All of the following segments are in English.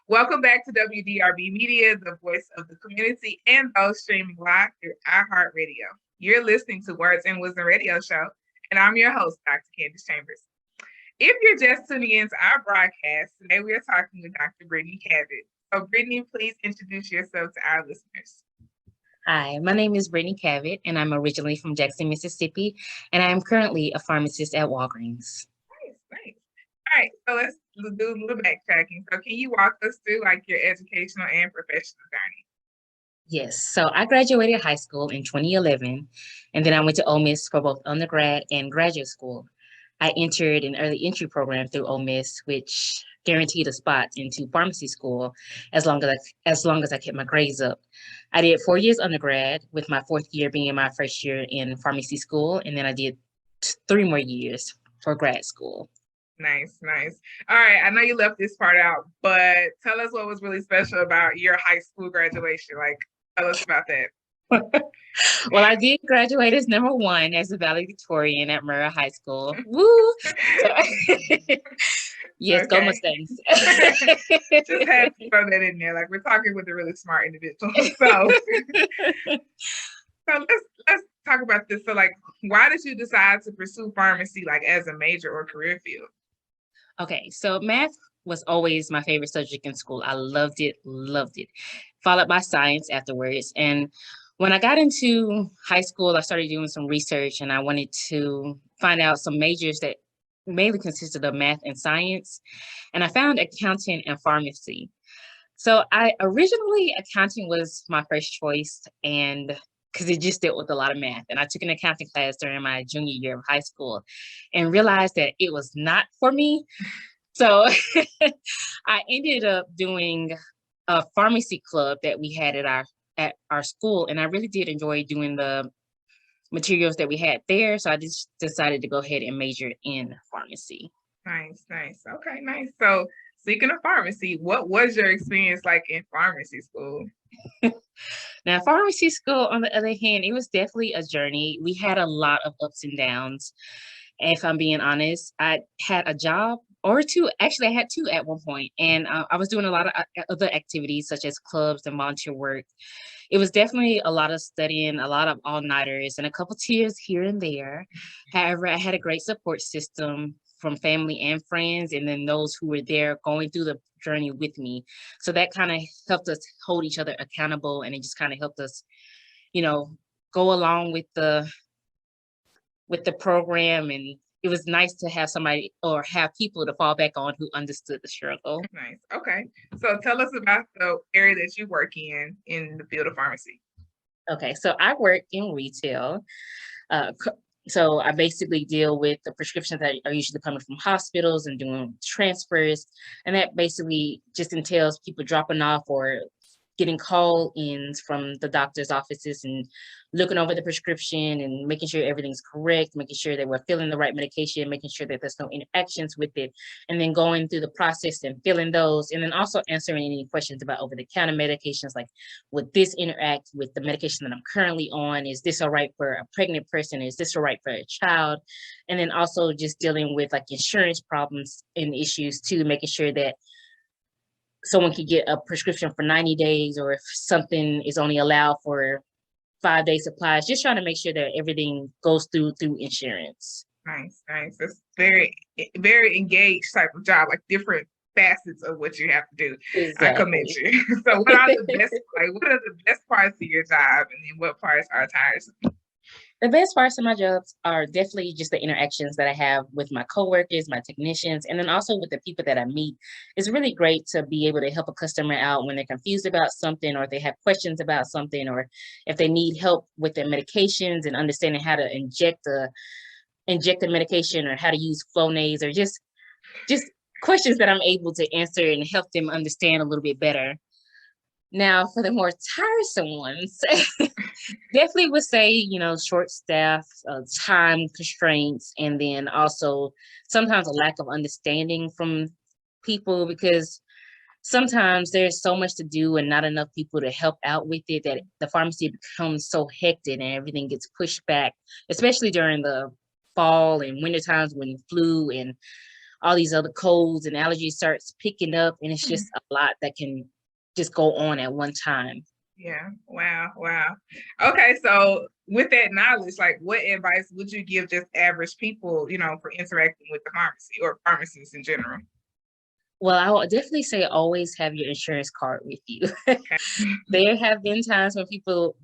Welcome back to WDRB Media, the voice of the community and those streaming live through iHeartRadio. You're listening to Words and Wisdom Radio Show, and I'm your host, Dr. Candace Chambers. If you're just tuning in to our broadcast, today we are talking with Dr. Britany Cavett. So, Britany, please introduce yourself to our listeners. Hi, my name is Britany Cavett, and I'm originally from Jackson, Mississippi, and I am currently a pharmacist at Walgreens. Nice. All right, so let's do a little backtracking. So can you walk us through your educational and professional journey? Yes, so I graduated high school in 2011, and then I went to Ole Miss for both undergrad and graduate school. I entered an early entry program through Ole Miss, which guaranteed a spot into pharmacy school as long as I kept my grades up. I did 4 years undergrad, with my fourth year being my first year in pharmacy school, and then I did 3 more years for grad school. Nice. All right, I know you left this part out, but tell us what was really special about your high school graduation. Tell us about that. Well, I did graduate as number 1 as a valedictorian at Murrah High School. Woo! Yes, okay. Go Mustangs. Just had to throw that in there. We're talking with a really smart individual. So let's talk about this. So why did you decide to pursue pharmacy as a major or career field? Okay, so math was always my favorite subject in school. I loved it, followed by science afterwards. And when I got into high school, I started doing some research, and I wanted to find out some majors that mainly consisted of math and science. And I found accounting and pharmacy. So accounting was my first choice, and because it just dealt with a lot of math. And I took an accounting class during my junior year of high school and realized that it was not for me. So I ended up doing a pharmacy club that we had at our school. And I really did enjoy doing the materials that we had there. So I just decided to go ahead and major in pharmacy. Nice. Okay, nice. So speaking of pharmacy, what was your experience like in pharmacy school? Now, pharmacy school, on the other hand, it was definitely a journey. We had a lot of ups and downs. And if I'm being honest, I had a job or 2. Actually, I had 2 at one point, and I was doing a lot of other activities such as clubs and volunteer work. It was definitely a lot of studying, a lot of all-nighters, and a couple tears here and there. However, I had a great support system from family and friends, and then those who were there going through the journey with me. So that kind of helped us hold each other accountable, and it just kind of helped us, go along with the program. And it was nice to have somebody or have people to fall back on who understood the struggle. Nice. Okay. So tell us about the area that you work in the field of pharmacy. Okay. So I work in retail. So I basically deal with the prescriptions that are usually coming from hospitals and doing transfers. And that basically just entails people dropping off or getting call-ins from the doctor's offices and looking over the prescription and making sure everything's correct, making sure that we're filling the right medication, making sure that there's no interactions with it, and then going through the process and filling those, and then also answering any questions about over-the-counter medications, like would this interact with the medication that I'm currently on? Is this all right for a pregnant person? Is this all right for a child? And then also just dealing with insurance problems and issues too, making sure that someone could get a prescription for 90 days, or if something is only allowed for 5-day supplies, just trying to make sure that everything goes through insurance. Nice. It's very, very engaged type of job, different facets of what you have to do. Exactly. I commend you. So what are the best parts of your job, and then what parts are tiresome? The best parts of my jobs are definitely just the interactions that I have with my coworkers, my technicians, and then also with the people that I meet. It's really great to be able to help a customer out when they're confused about something, or if they have questions about something, or if they need help with their medications and understanding how to inject the medication, or how to use Flonase, or just questions that I'm able to answer and help them understand a little bit better. Now, for the more tiresome ones, definitely would say, short staff, time constraints, and then also sometimes a lack of understanding from people, because sometimes there's so much to do and not enough people to help out with it that the pharmacy becomes so hectic and everything gets pushed back, especially during the fall and winter times when flu and all these other colds and allergies starts picking up, and it's just a lot that can just go on at one time. Yeah. Wow. Wow. Okay. So with that knowledge, like what advice would you give just average people, for interacting with the pharmacy or pharmacists in general? Well, I will definitely say always have your insurance card with you. Okay. There have been times when people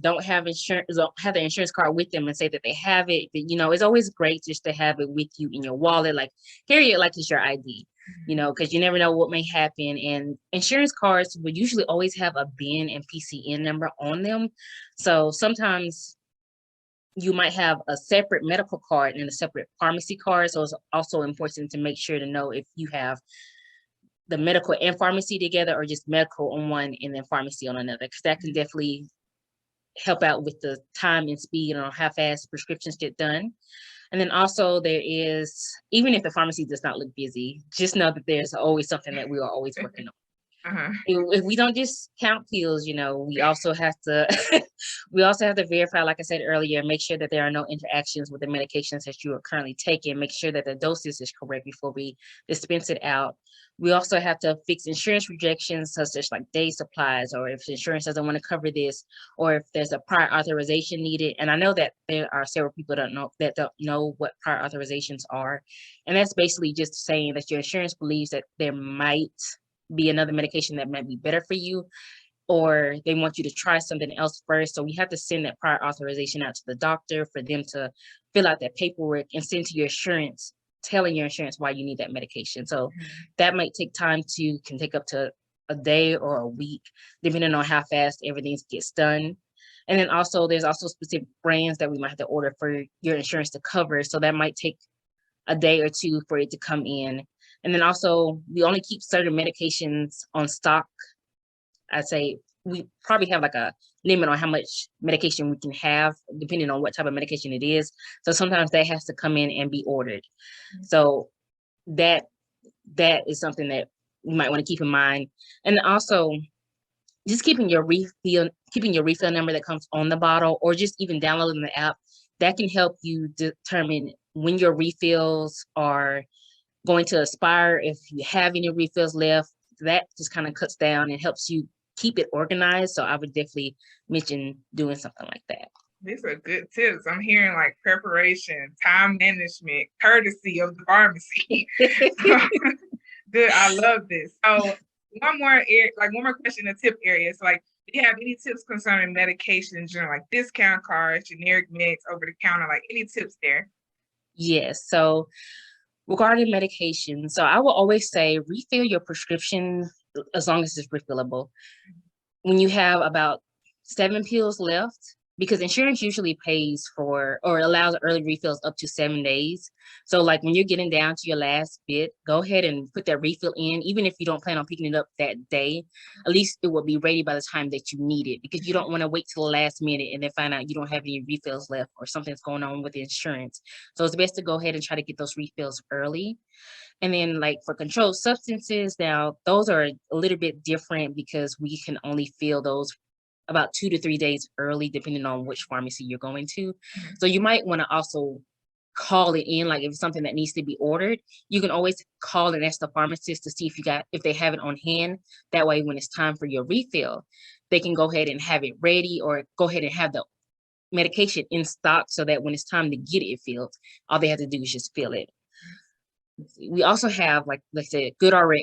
don't have insurance, don't have the insurance card with them and say that they have it. But, it's always great just to have it with you in your wallet, like carry it like it's your ID, because you never know what may happen. And insurance cards will usually always have a BIN and PCN number on them. So sometimes you might have a separate medical card and a separate pharmacy card. So it's also important to make sure to know if you have the medical and pharmacy together or just medical on one and then pharmacy on another, because that can definitely help out with the time and speed on how fast prescriptions get done. And then also there is, even if the pharmacy does not look busy, just know that there's always something that we are always working on. If we don't just count pills, we also have to verify, like I said earlier, make sure that there are no interactions with the medications that you are currently taking, make sure that the dosage is correct before we dispense it out. We also have to fix insurance rejections, such as like day supplies, or if insurance doesn't want to cover this, or if there's a prior authorization needed. And I know that there are several people that don't know what prior authorizations are. And that's basically just saying that your insurance believes that there might be another medication that might be better for you, or they want you to try something else first. So we have to send that prior authorization out to the doctor for them to fill out that paperwork and send to your insurance, telling your insurance why you need that medication. So that might take time, can take up to a day or a week, depending on how fast everything gets done. And then also there's also specific brands that we might have to order for your insurance to cover. So that might take a day or two for it to come in. And then also we only keep certain medications on stock. I'd say we probably have like a limit on how much medication we can have, depending on what type of medication it is. So sometimes that has to come in and be ordered. So that is something that you might want to keep in mind. And also just keeping your refill number that comes on the bottle, or just even downloading the app, that can help you determine when your refills are going to expire. If you have any refills left, that just kind of cuts down and helps you keep it organized. So I would definitely mention doing something like that. These are good tips. I'm hearing like preparation, time management, courtesy of the pharmacy. Good. I love this. So one more question, a tip area. So like, do you have any tips concerning medications, like discount cards, generic meds, over the counter, like any tips there? Yes. So regarding medication, so I will always say refill your prescription as long as it's refillable. When you have about 7 pills left, because insurance usually pays for or allows early refills up to 7 days. So like when you're getting down to your last bit, go ahead and put that refill in. Even if you don't plan on picking it up that day, at least it will be ready by the time that you need it, because you don't want to wait till the last minute and then find out you don't have any refills left or something's going on with the insurance. So it's best to go ahead and try to get those refills early. And then like for controlled substances, now those are a little bit different because we can only fill those about 2 to 3 days early, depending on which pharmacy you're going to. So you might want to also call it in, like if it's something that needs to be ordered, you can always call and ask the pharmacist to see if they have it on hand. That way, when it's time for your refill, they can go ahead and have it ready, or go ahead and have the medication in stock so that when it's time to get it filled, all they have to do is just fill it. We also have, like I said, GoodRx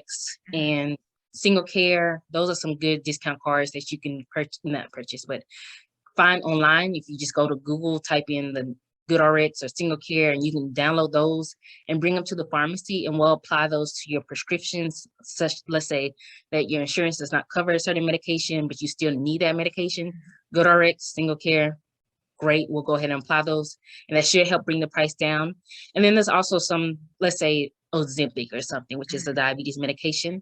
and Single Care. Those are some good discount cards that you can find online. If you just go to Google, type in the GoodRx or Single Care, and you can download those and bring them to the pharmacy, and we'll apply those to your prescriptions. Let's say that your insurance does not cover a certain medication, but you still need that medication. GoodRx, Single Care, great. We'll go ahead and apply those, and that should help bring the price down. And then there's also some, let's say Ozempic or something, which is the diabetes medication.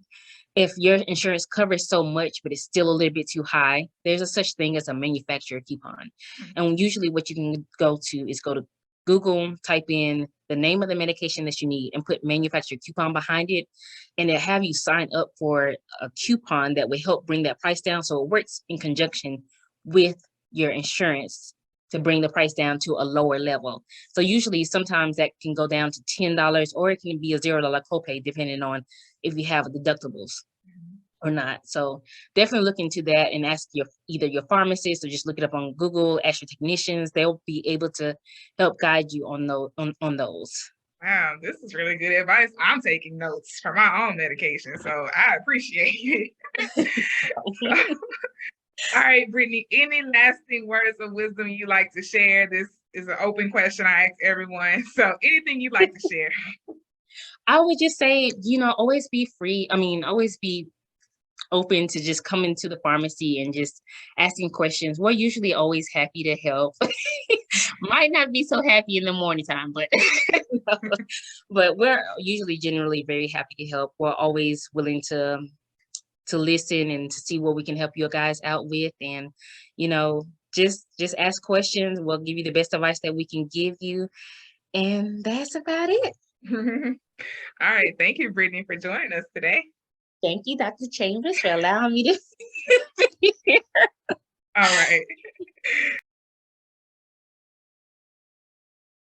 If your insurance covers so much, but it's still a little bit too high, there's a such thing as a manufacturer coupon. And usually what you can go to Google, type in the name of the medication that you need and put manufacturer coupon behind it. And they'll have you sign up for a coupon that will help bring that price down. So it works in conjunction with your insurance to bring the price down to a lower level. So usually sometimes that can go down to $10, or it can be a $0 copay depending on if you have deductibles or not. So definitely look into that and ask either your pharmacist, or just look it up on Google, ask your technicians. They'll be able to help guide you on those. Wow, this is really good advice. I'm taking notes for my own medication, so I appreciate it. All right, Britany, any lasting words of wisdom you like to share? This is an open question I ask everyone. So anything you'd like to share? I would just say, always be free. Always be open to just coming to the pharmacy and just asking questions. We're usually always happy to help. Might not be so happy in the morning time, but but we're usually generally very happy to help. We're always willing to listen and to see what we can help you guys out with, and just ask questions. We'll give you the best advice that we can give you, and that's about it. All right, thank you, Britany, for joining us today. Thank you, Dr. Chambers, for allowing me to be here. All right.